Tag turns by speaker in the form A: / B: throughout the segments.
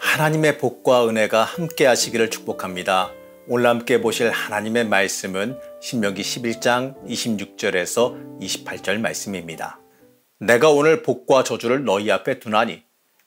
A: 하나님의 복과 은혜가 함께 하시기를 축복합니다. 오늘 함께 보실 하나님의 말씀은 신명기 11장 26절에서 28절 말씀입니다. 내가 오늘 복과 저주를 너희 앞에 두나니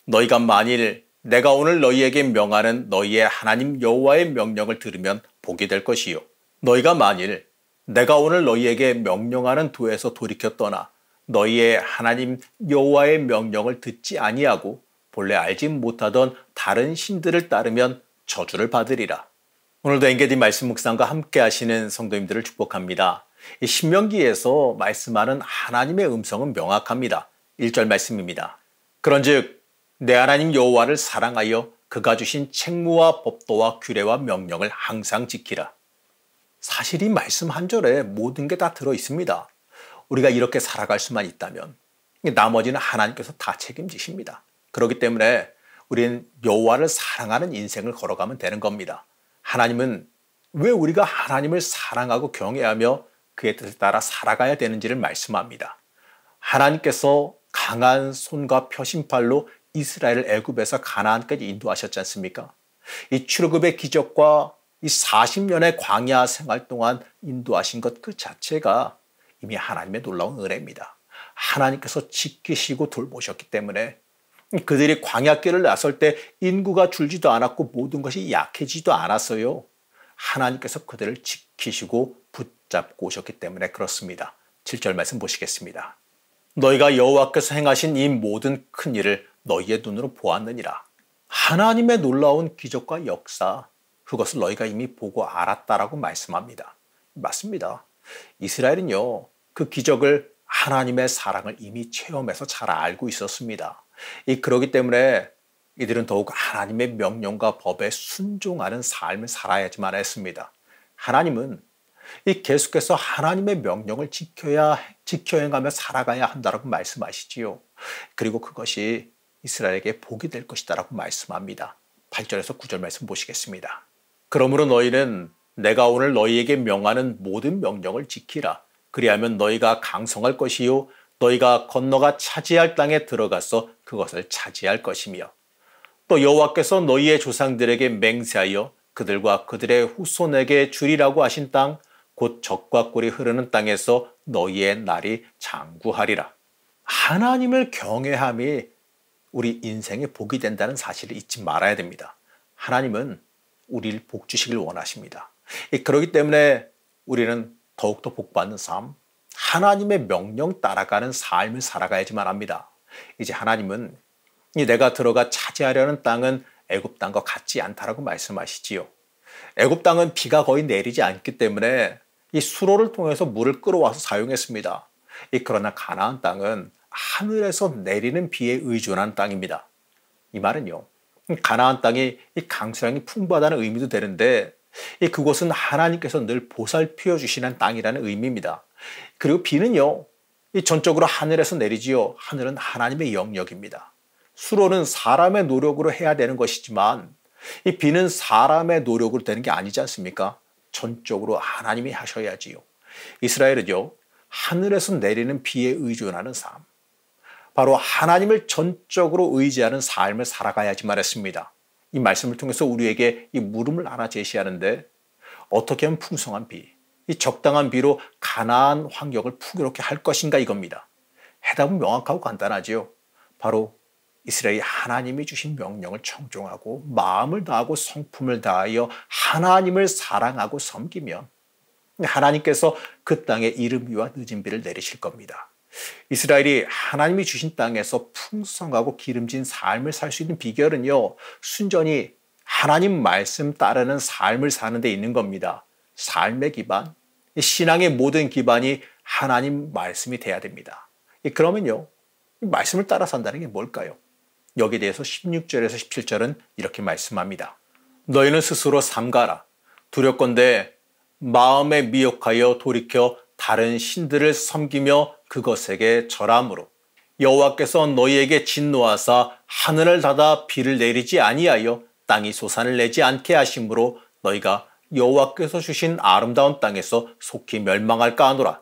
A: 너희가 만일 내가 오늘 너희에게 명하는 너희의 하나님 여호와의 명령을 들으면 복이 될 것이요. 너희가 만일 내가 오늘 너희에게 명령하는 도에서 돌이켜 떠나 너희의 하나님 여호와의 명령을 듣지 아니하고 본래 알지 못하던 다른 신들을 따르면 저주를 받으리라. 오늘도 엔게디 말씀 묵상과 함께 하시는 성도님들을 축복합니다. 이 신명기에서 말씀하는 하나님의 음성은 명확합니다. 1절 말씀입니다. 그런즉 내 하나님 여호와를 사랑하여 그가 주신 책무와 법도와 규례와 명령을 항상 지키라. 사실 이 말씀 한 절에 모든 게 다 들어 있습니다. 우리가 이렇게 살아갈 수만 있다면 나머지는 하나님께서 다 책임지십니다. 그렇기 때문에 우리는 여호와를 사랑하는 인생을 걸어가면 되는 겁니다. 하나님은 왜 우리가 하나님을 사랑하고 경외하며 그의 뜻에 따라 살아가야 되는지를 말씀합니다. 하나님께서 강한 손과 표심팔로 이스라엘을 애굽에서 가나안까지 인도하셨지 않습니까? 이 출애굽의 기적과 이 40년의 광야 생활 동안 인도하신 것 그 자체가 이미 하나님의 놀라운 은혜입니다. 하나님께서 지키시고 돌보셨기 때문에 그들이 광야길을 나설 때 인구가 줄지도 않았고 모든 것이 약해지지도 않았어요. 하나님께서 그들을 지키시고 붙잡고 오셨기 때문에 그렇습니다. 7절 말씀 보시겠습니다. 너희가 여호와께서 행하신 이 모든 큰 일을 너희의 눈으로 보았느니라. 하나님의 놀라운 기적과 역사, 그것을 너희가 이미 보고 알았다라고 말씀합니다. 맞습니다. 이스라엘은요, 그 기적을 하나님의 사랑을 이미 체험해서 잘 알고 있었습니다. 그러기 때문에 이들은 더욱 하나님의 명령과 법에 순종하는 삶을 살아야지만 했습니다. 하나님은 계속해서 하나님의 명령을 지켜 행하며 살아가야 한다라고 말씀하시지요. 그리고 그것이 이스라엘에게 복이 될 것이다라고 말씀합니다. 8절에서 9절 말씀 보시겠습니다. 그러므로 너희는 내가 오늘 너희에게 명하는 모든 명령을 지키라. 그리하면 너희가 강성할 것이요 너희가 건너가 차지할 땅에 들어가서 그것을 차지할 것이며 또 여호와께서 너희의 조상들에게 맹세하여 그들과 그들의 후손에게 주리라고 하신 땅 곧 젖과 꿀이 흐르는 땅에서 너희의 날이 장구하리라. 하나님을 경외함이 우리 인생의 복이 된다는 사실을 잊지 말아야 됩니다. 하나님은 우리를 복 주시길 원하십니다. 그렇기 때문에 우리는 더욱더 복받는 삶, 하나님의 명령 따라가는 삶을 살아가야지만 합니다. 이제 하나님은 내가 들어가 차지하려는 땅은 애굽 땅과 같지 않다라고 말씀하시지요. 애굽 땅은 비가 거의 내리지 않기 때문에 이 수로를 통해서 물을 끌어와서 사용했습니다. 그러나 가나안 땅은 하늘에서 내리는 비에 의존한 땅입니다. 이 말은요, 가나안 땅이 강수량이 풍부하다는 의미도 되는데 그곳은 하나님께서 늘 보살피어 주시는 땅이라는 의미입니다. 그리고 비는요, 전적으로 하늘에서 내리지요. 하늘은 하나님의 영역입니다. 수로는 사람의 노력으로 해야 되는 것이지만 이 비는 사람의 노력으로 되는 게 아니지 않습니까? 전적으로 하나님이 하셔야지요. 이스라엘은요, 하늘에서 내리는 비에 의존하는 삶, 바로 하나님을 전적으로 의지하는 삶을 살아가야지만 했습니다. 이 말씀을 통해서 우리에게 이 물음을 하나 제시하는데 어떻게 하면 풍성한 비, 이 적당한 비로 가나안 환경을 풍요롭게 할 것인가 이겁니다. 해답은 명확하고 간단하지요. 바로 이스라엘이 하나님이 주신 명령을 청종하고 마음을 다하고 성품을 다하여 하나님을 사랑하고 섬기면 하나님께서 그 땅에 이른 비와 늦은 비를 내리실 겁니다. 이스라엘이 하나님이 주신 땅에서 풍성하고 기름진 삶을 살 수 있는 비결은요, 순전히 하나님 말씀 따르는 삶을 사는 데 있는 겁니다. 삶의 기반, 신앙의 모든 기반이 하나님 말씀이 돼야 됩니다. 그러면요, 말씀을 따라 산다는 게 뭘까요? 여기에 대해서 16절에서 17절은 이렇게 말씀합니다. 너희는 스스로 삼가라. 두렵건대 마음에 미혹하여 돌이켜 다른 신들을 섬기며 그것에게 절함으로 여호와께서 너희에게 진노하사 하늘을 닫아 비를 내리지 아니하여 땅이 소산을 내지 않게 하심으로 너희가 여호와께서 주신 아름다운 땅에서 속히 멸망할까 하노라.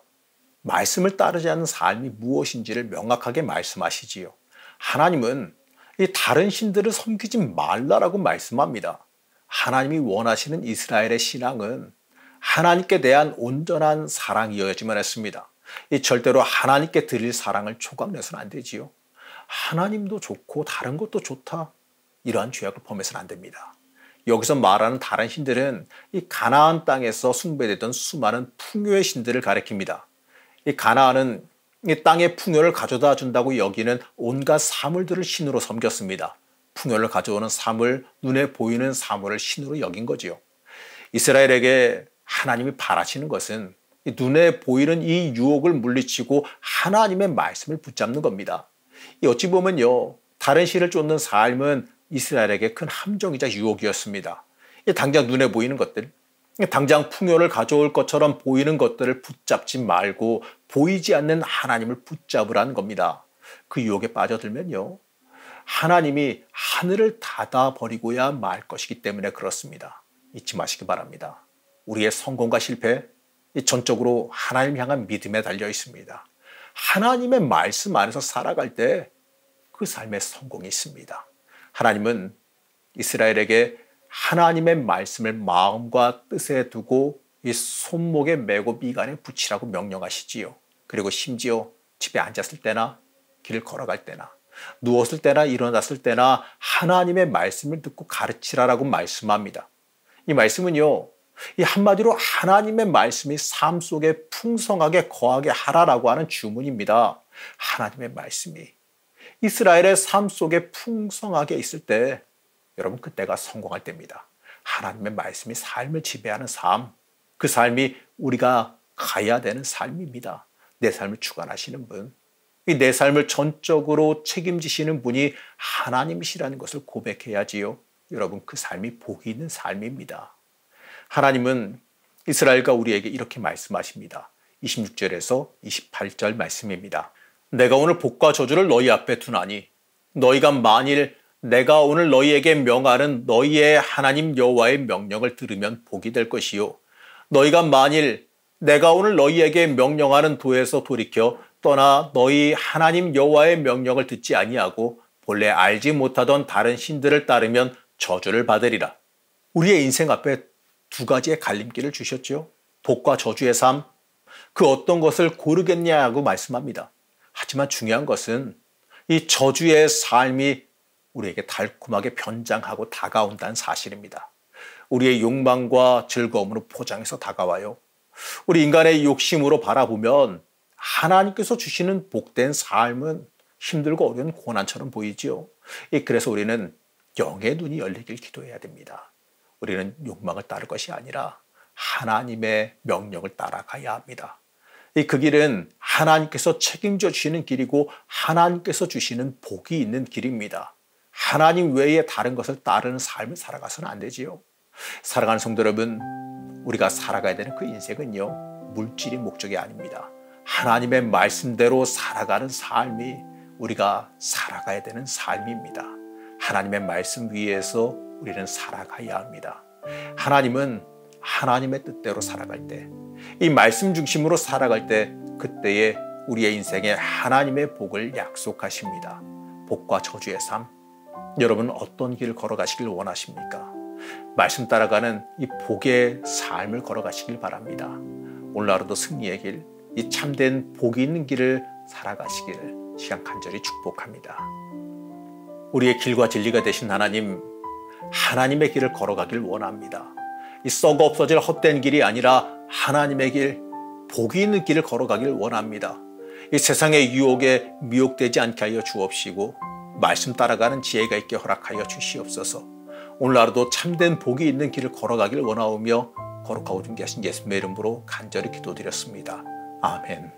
A: 말씀을 따르지 않는 삶이 무엇인지를 명확하게 말씀하시지요. 하나님은 이 다른 신들을 섬기지 말라라고 말씀합니다. 하나님이 원하시는 이스라엘의 신앙은 하나님께 대한 온전한 사랑이어야지만 했습니다. 이 절대로 하나님께 드릴 사랑을 초강내서는 안 되지요. 하나님도 좋고 다른 것도 좋다. 이러한 죄악을 범해서는 안 됩니다. 여기서 말하는 다른 신들은 이 가나안 땅에서 숭배되던 수많은 풍요의 신들을 가리킵니다. 이 가나안은 이 땅의 풍요를 가져다 준다고 여기는 온갖 사물들을 신으로 섬겼습니다. 풍요를 가져오는 사물, 눈에 보이는 사물을 신으로 여긴 거지요. 이스라엘에게 하나님이 바라시는 것은 눈에 보이는 이 유혹을 물리치고 하나님의 말씀을 붙잡는 겁니다. 어찌 보면요, 다른 신을 쫓는 삶은 이스라엘에게 큰 함정이자 유혹이었습니다. 당장 눈에 보이는 것들, 당장 풍요를 가져올 것처럼 보이는 것들을 붙잡지 말고 보이지 않는 하나님을 붙잡으라는 겁니다. 그 유혹에 빠져들면요, 하나님이 하늘을 닫아버리고야 말 것이기 때문에 그렇습니다. 잊지 마시기 바랍니다. 우리의 성공과 실패, 전적으로 하나님 향한 믿음에 달려 있습니다. 하나님의 말씀 안에서 살아갈 때 그 삶의 성공이 있습니다. 하나님은 이스라엘에게 하나님의 말씀을 마음과 뜻에 두고 이 손목에 메고 미간에 붙이라고 명령하시지요. 그리고 심지어 집에 앉았을 때나 길을 걸어갈 때나 누웠을 때나 일어났을 때나 하나님의 말씀을 듣고 가르치라라고 말씀합니다. 이 말씀은요, 이 한마디로 하나님의 말씀이 삶 속에 풍성하게 거하게 하라라고 하는 주문입니다. 하나님의 말씀이 이스라엘의 삶 속에 풍성하게 있을 때 여러분 그때가 성공할 때입니다. 하나님의 말씀이 삶을 지배하는 삶, 그 삶이 우리가 가야 되는 삶입니다. 내 삶을 주관하시는 분, 내 삶을 전적으로 책임지시는 분이 하나님이시라는 것을 고백해야지요. 여러분 그 삶이 복이 있는 삶입니다. 하나님은 이스라엘과 우리에게 이렇게 말씀하십니다. 26절에서 28절 말씀입니다. 내가 오늘 복과 저주를 너희 앞에 두나니 너희가 만일 내가 오늘 너희에게 명하는 너희의 하나님 여호와의 명령을 들으면 복이 될 것이요. 너희가 만일 내가 오늘 너희에게 명령하는 도에서 돌이켜 떠나 너희 하나님 여호와의 명령을 듣지 아니하고 본래 알지 못하던 다른 신들을 따르면 저주를 받으리라. 우리의 인생 앞에 두 가지의 갈림길을 주셨죠. 복과 저주의 삶, 그 어떤 것을 고르겠냐고 말씀합니다. 하지만 중요한 것은 이 저주의 삶이 우리에게 달콤하게 변장하고 다가온다는 사실입니다. 우리의 욕망과 즐거움으로 포장해서 다가와요. 우리 인간의 욕심으로 바라보면 하나님께서 주시는 복된 삶은 힘들고 어려운 고난처럼 보이지요. 그래서 우리는 영의 눈이 열리길 기도해야 됩니다. 우리는 욕망을 따를 것이 아니라 하나님의 명령을 따라가야 합니다. 그 길은 하나님께서 책임져 주시는 길이고 하나님께서 주시는 복이 있는 길입니다. 하나님 외에 다른 것을 따르는 삶을 살아가서는 안 되지요. 사랑하는 성도 여러분, 우리가 살아가야 되는 그 인생은요, 물질이 목적이 아닙니다. 하나님의 말씀대로 살아가는 삶이 우리가 살아가야 되는 삶입니다. 하나님의 말씀 위에서 우리는 살아가야 합니다. 하나님은 하나님의 뜻대로 살아갈 때, 이 말씀 중심으로 살아갈 때 그때에 우리의 인생에 하나님의 복을 약속하십니다. 복과 저주의 삶, 여러분 어떤 길을 걸어가시길 원하십니까? 말씀 따라가는 이 복의 삶을 걸어가시길 바랍니다. 오늘 하루도 승리의 길, 이 참된 복이 있는 길을 살아가시기를 시간 간절히 축복합니다. 우리의 길과 진리가 되신 하나님, 하나님의 길을 걸어가길 원합니다. 이 썩어 없어질 헛된 길이 아니라 하나님의 길, 복이 있는 길을 걸어가길 원합니다. 이 세상의 유혹에 미혹되지 않게 하여 주옵시고 말씀 따라가는 지혜가 있게 허락하여 주시옵소서. 오늘 하루도 참된 복이 있는 길을 걸어가길 원하오며 거룩하고 존귀하신 예수님의 이름으로 간절히 기도드렸습니다. 아멘.